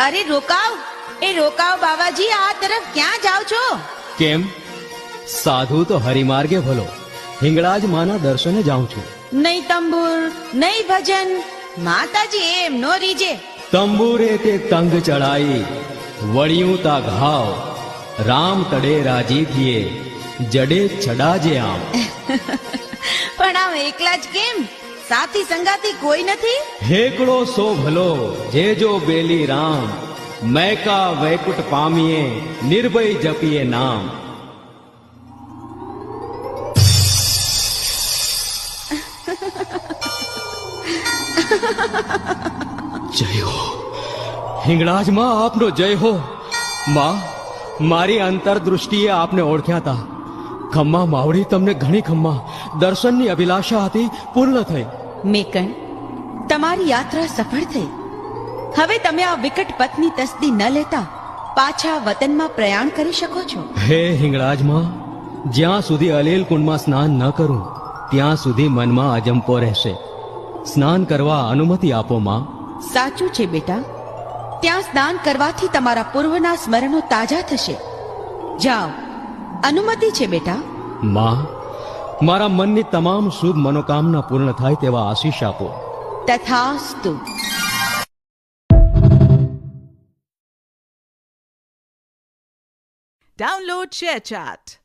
અરે રોકાવ, રોકાવ બાવાજી, આ તરફ ક્યાં જાઓ છો? કેમ? સાધુ તો હરિમાર્ગે ભલો, હિંગળાજ માના દર્શને જાઉં છું. નહીં તંબુર, નહીં ભજન, માતાજી એમ નો રીજે. તંબુરે તે તંગ ચડાઈ, વળિયું તા ઘાવ, રામ તડે રાજી થીએ, જડે છડાજે આમ. પણ આમ એકલા જ કેમ? સાથી સંગાતી કોઈ નથી? હેકડો સો ભલો, જે જો બેલી રામ, મૈકા વૈકુટ પામીએ, નિર્ભય જપીએ નામ. જય હો હિંગળાજ માં, આપનો જય હો. માં, મારી અંતરદૃષ્ટિએ આપને ઓળખ્યા હતા. ખમ્મા માવડી, તમને ઘણી ખમ્મા. દર્શનની અભિલાષા હતી, પૂર્ણ થઈ. મેકણ, તમારી યાત્રા સફળ થઈ. હવે તમે આ વિકટ પથની તસ્દી ન લેતા પાછા વતનમાં પ્રયાણ કરી શકો છો. હે હિંગળાજ માં, જ્યાં સુધી અલેલ કુંડમાં સ્નાન ન કરું ત્યાં સુધી મનમાં અજંપો રહેશે. સ્નાન કરવા અનુમતિ આપો માં. સાચું છે બેટા, ત્યાં સ્નાન કરવાથી તમારા પૂર્વના સ્મરણો તાજા થશે. જાઓ, અનુમતિ છે બેટા. માં, મારા મનની તમામ શુભ મનોકામના પૂર્ણ થાય તેવા આશીષ આપો. તથાસ્તુ. Download ShareChat.